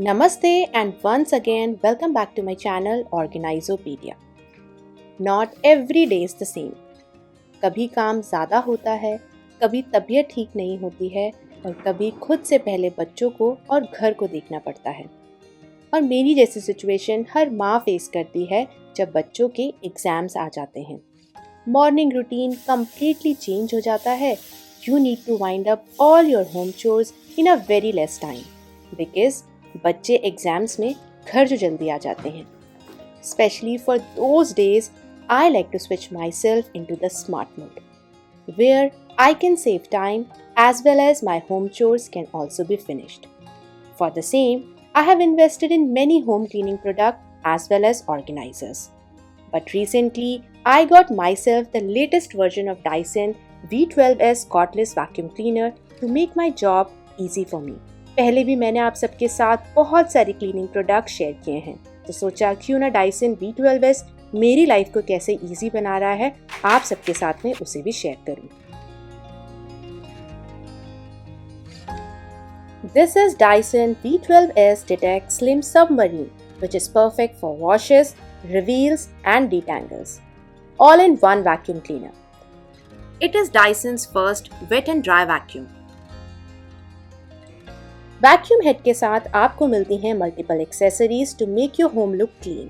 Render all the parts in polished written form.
Namaste and once again welcome back to my channel Organizopedia. Not every day is the same. कभी काम ज़्यादा होता है, कभी तबीयत ठीक नहीं होती है और कभी खुद से पहले बच्चों को और घर को देखना पड़ता है। और मेरी जैसी सिचुएशन हर माँ फेस करती है जब बच्चों के एग्ज़ाम्स आ जाते हैं। मॉर्निंग रूटीन कम्प्लीटली चेंज हो जाता है. You need to wind up all your home chores in a very less time because बच्चे एग्जाम्स में घर जो जल्दी आ जाते हैं. Especially for those days, I like to switch myself into the smart mode, where I can save time as well as my home chores can also be finished. For the same, I have invested in many home cleaning products as well as organizers. But recently, I got myself the latest version of Dyson V12S cordless vacuum cleaner to make my job easy for me. पहले भी मैंने आप सबके साथ बहुत सारी cleaning product share किए हैं, तो सोचा क्यों ना डाइसन V12S मेरी लाइफ को कैसे इजी बना रहा है आप सबके साथ में उसे भी शेयर करूं. This is Dyson V12S Detect Slim Submarine, which is perfect for washes, reveals and detangles, all in one vacuum cleaner. It is Dyson's first wet and dry vacuum. Vacuum head के साथ आपको मिलती हैं multiple accessories to make your home look clean.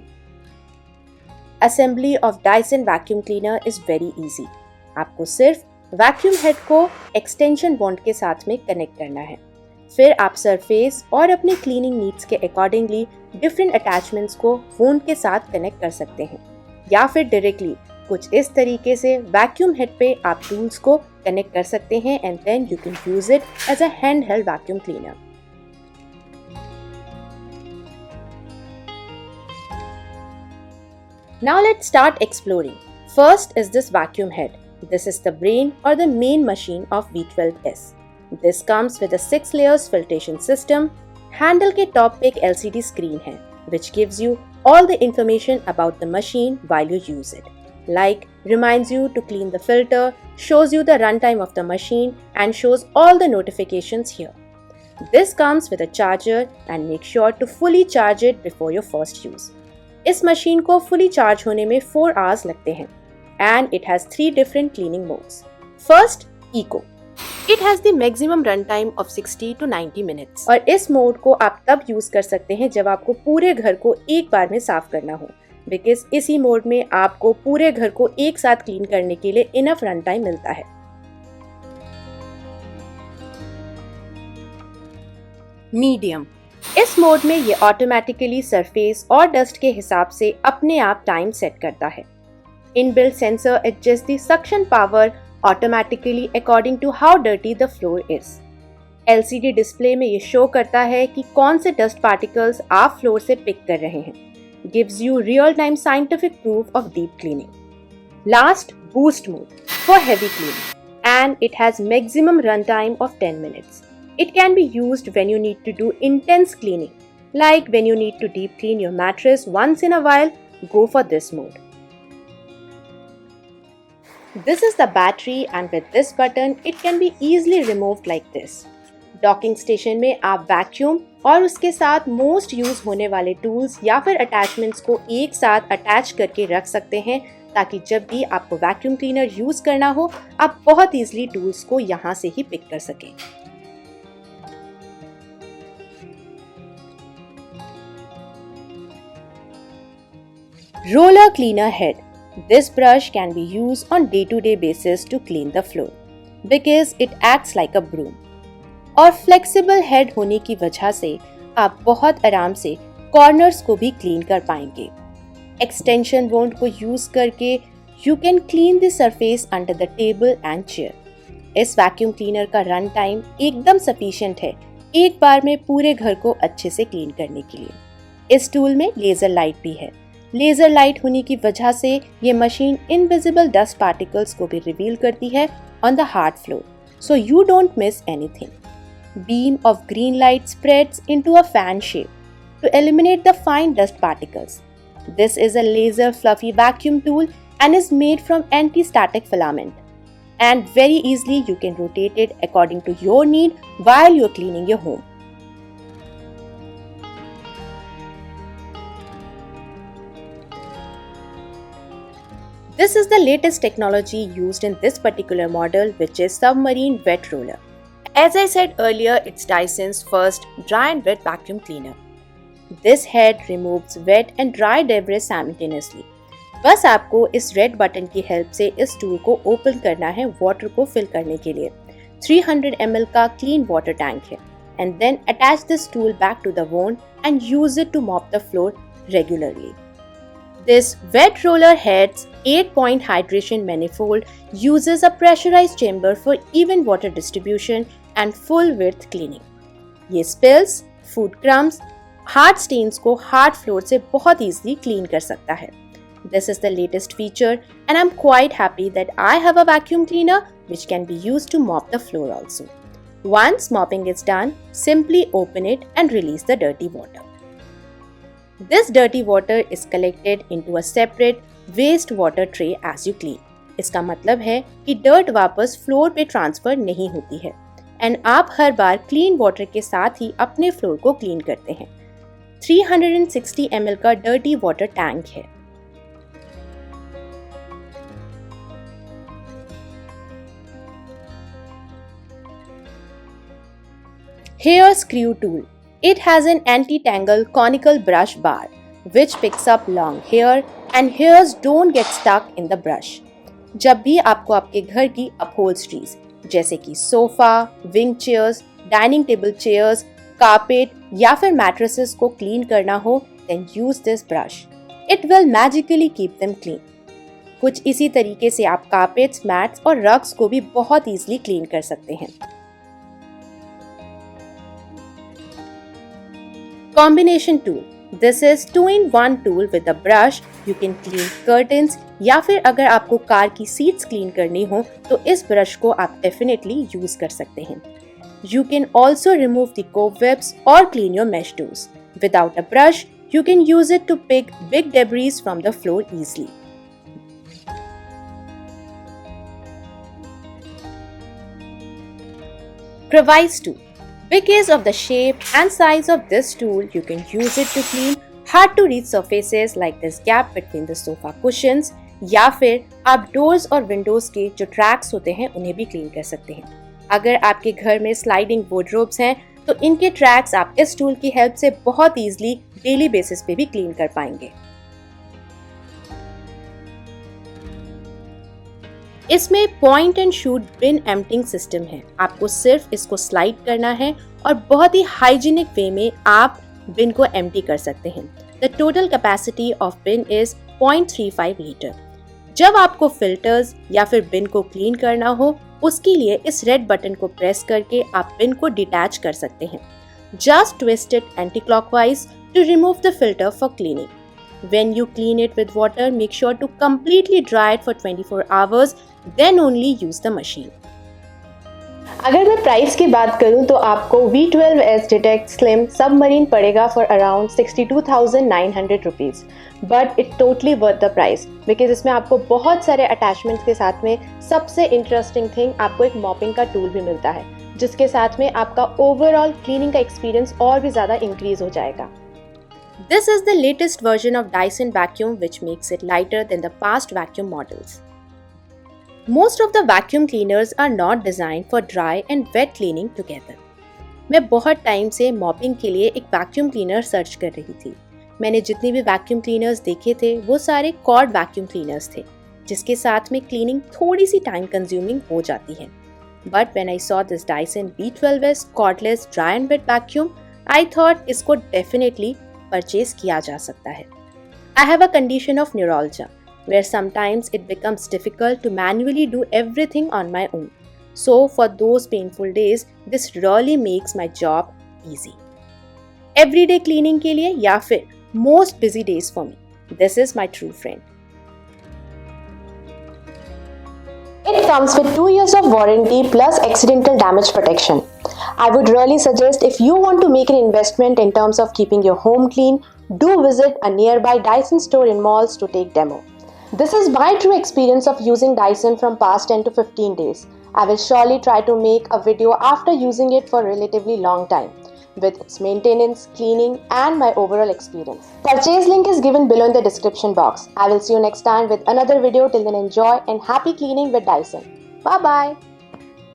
Assembly of Dyson vacuum cleaner is very easy. आपको सिर्फ vacuum head को extension bond के साथ में कनेक्ट करना है. फिर आप सरफेस और अपने क्लीनिंग नीड्स के अकॉर्डिंगली डिफरेंट अटैचमेंट्स को फोन के साथ कनेक्ट कर सकते हैं, या फिर डायरेक्टली कुछ इस तरीके से वैक्यूम हेड पे आप टूल्स को कनेक्ट कर सकते हैं and then you can use it as a hand held vacuum cleaner. Now let's start exploring. First is this vacuum head. This is the brain or the main machine of V12S. This comes with a 6 layers filtration system. Handle के top पे एक LCD screen है, which gives you all the information about the machine while you use it. Like reminds you to clean the filter, shows you the runtime of the machine and shows all the notifications here. This comes with a charger and make sure to fully charge it before your first use. इस मशीन को fully charge होने में 4 hours लगते हैं and it has 3 different cleaning modes. First, eco. It has the maximum run time of 60 to 90 minutes और इस mode को आप तब यूज कर सकते हैं जब आपको पूरे घर को एक बार में साफ करना हो, बिकॉज इसी मोड में आपको पूरे घर को एक साथ क्लीन करने के लिए इनफ रन टाइम मिलता है. मीडियम. इस मोड में ये ऑटोमेटिकली सरफेस और डस्ट के हिसाब से अपने आप टाइम सेट करता है. Inbuilt sensor adjust the suction power automatically according to how dirty the floor is. LCD display में ये शो करता है कि कौन से डस्ट पार्टिकल्स आप फ्लोर से पिक कर रहे हैं. Gives you real time scientific proof of deep cleaning. Last, boost mode for heavy cleaning and it has maximum run time of 10 minutes. It can be used when you need to do intense cleaning, like when you need to deep clean your mattress once in a while, go for this mode. This is the battery and with this button, it can be easily removed like this. Docking station में आप vacuum और उसके साथ most use होने वाले tools या फिर attachments को एक साथ अटैच करके रख सकते हैं, ताकि जब भी आपको वैक्यूम क्लीनर यूज करना हो आप बहुत ईजिली टूल्स को यहाँ से ही पिक कर सकें. Roller cleaner head. This brush can be used on day-to-day basis to clean the floor because it acts like a broom. और flexible head होने की वजह से आप बहुत आराम से corners को भी clean कर पाएंगे. Extension wand को use करके you can clean the surface under the table and chair. इस vacuum cleaner का run time एकदम sufficient है एक बार में पूरे घर को अच्छे से clean करने के लिए. इस tool में laser light भी है. लेजर लाइट होने की वजह से ये मशीन इनविजिबल डस्ट पार्टिकल्स को भी रिवील करती है on the hard floor, so you don't miss anything. Beam of green light spreads into a fan shape to eliminate the fine dust particles. This is a laser fluffy vacuum tool and is made from antistatic filament and very easily you can rotate it according to your need while you're cleaning your home. This is the latest technology used in this particular model, which is submarine wet roller. As I said earlier, it's Dyson's first dry and wet vacuum cleaner. This head removes wet and dry debris simultaneously. बस आपको इस red button की help से इस tool को open करना है water को फिल करने के लिए। 300 ml का क्लीन वाटर टैंक है and then attach this tool back to the wand and use it to mop the floor regularly. This wet roller head's 8-point hydration manifold uses a pressurized chamber for even water distribution and full width cleaning. ये spills, food crumbs, hard stains को hard floor से बहुत easily clean कर सकता है. This is the latest feature and I'm quite happy that I have a vacuum cleaner which can be used to mop the floor also. Once mopping is done, simply open it and release the dirty water. This dirty water is collected into a separate waste water tray as you clean. इसका मतलब है कि dirt वापस floor पे transfer नहीं होती है and आप हर बार क्लीन वाटर के साथ ही अपने फ्लोर को क्लीन करते हैं। 360 ml का डर्टी वाटर टैंक है। Hair screw tool. It has an anti-tangle conical brush bar which picks up long hair and hairs don't get stuck in the brush. जब भी आपको आपके घर की upholsteries जैसे कि sofa, wing chairs, dining table chairs, carpet या फिर मैट्रेसेस को क्लीन करना हो, then use this brush. It will magically keep them clean. कुछ इसी तरीके से आप कारपेट्स, मैट्स और रग्स को भी बहुत इजीली क्लीन कर सकते हैं। Combination tool. This is 2-in-1 tool with a brush. You can clean curtains या फिर अगर आपको कार की सीट्स क्लीन करनी हो तो इस ब्रश को आप डेफिनेटली यूज कर सकते हैं। You can also remove the cobwebs or clean your mesh tools. Without a brush, you can use it to pick big debris from the floor easily. Crevice tool. Because of the shape and size of this tool, you can use it to clean hard to reach surfaces like this gap between the sofa cushions या फिर आप doors और Windows के जो tracks होते हैं उन्हें भी क्लीन कर सकते हैं। अगर आपके घर में स्लाइडिंग वार्डरोब्स हैं तो इनके ट्रैक्स आप इस टूल की हेल्प से बहुत ईजिली डेली बेसिस पे भी क्लीन कर पाएंगे। इसमें point and shoot bin emptying system है। आपको सिर्फ इसको स्लाइड करना है और बहुत ही हाइजीनिक वे में आप बिन को एम्प्टी कर सकते हैं। The total capacity of bin is 0.35 litre. जब आपको फिल्टर्स या फिर बिन को क्लीन करना हो उसके लिए इस रेड बटन को प्रेस करके आप बिन को डिटैच कर सकते हैं। Just twist it anti clockwise to remove the filter for cleaning. When you clean it with water, make sure to completely dry it for 24 hours, then only use the machine. अगर मैं price की बात करूं तो आपको V12S Detect Slim Submarine पड़ेगा for around 62,900 rupees. But it totally worth the price because इसमें आपको बहुत सारे attachments के साथ में सबसे interesting thing आपको एक mopping का tool भी मिलता है जिसके साथ में आपका overall cleaning का experience और भी ज़्यादा increase हो जाएगा। This is the latest version of Dyson vacuum which makes it lighter than the past vacuum models. Most of the vacuum cleaners are not designed for dry and wet cleaning together. मैं बहुत time से mopping के लिए एक vacuum cleaner search कर रही थी। मैंने जितने भी वैक्यूम क्लीनर्स देखे थे वो सारे कॉर्ड वैक्यूम क्लीनर्स थे जिसके साथ में क्लीनिंग थोड़ी सी टाइम कंज्यूमिंग हो जाती है। But when I saw this Dyson V12S cordless dry and wet vacuum, I thought इसको definitely परचेज किया जा सकता है। I have a condition of neuralgia where sometimes it becomes difficult to manually do everything on my own. So for those painful days, this really makes my job easy. Everyday cleaning के लिए या फिर most busy days for me, this is my true friend. It comes with 2 years of warranty plus accidental damage protection. I would really suggest if you want to make an investment in terms of keeping your home clean, do visit a nearby Dyson store in malls to take demo. This is my true experience of using Dyson from past 10 to 15 days. I will surely try to make a video after using it for a relatively long time. with its maintenance, cleaning, and my overall experience. Purchase link is given below in the description box. I will see you next time with another video. Till then, enjoy and happy cleaning with Dyson. Bye bye.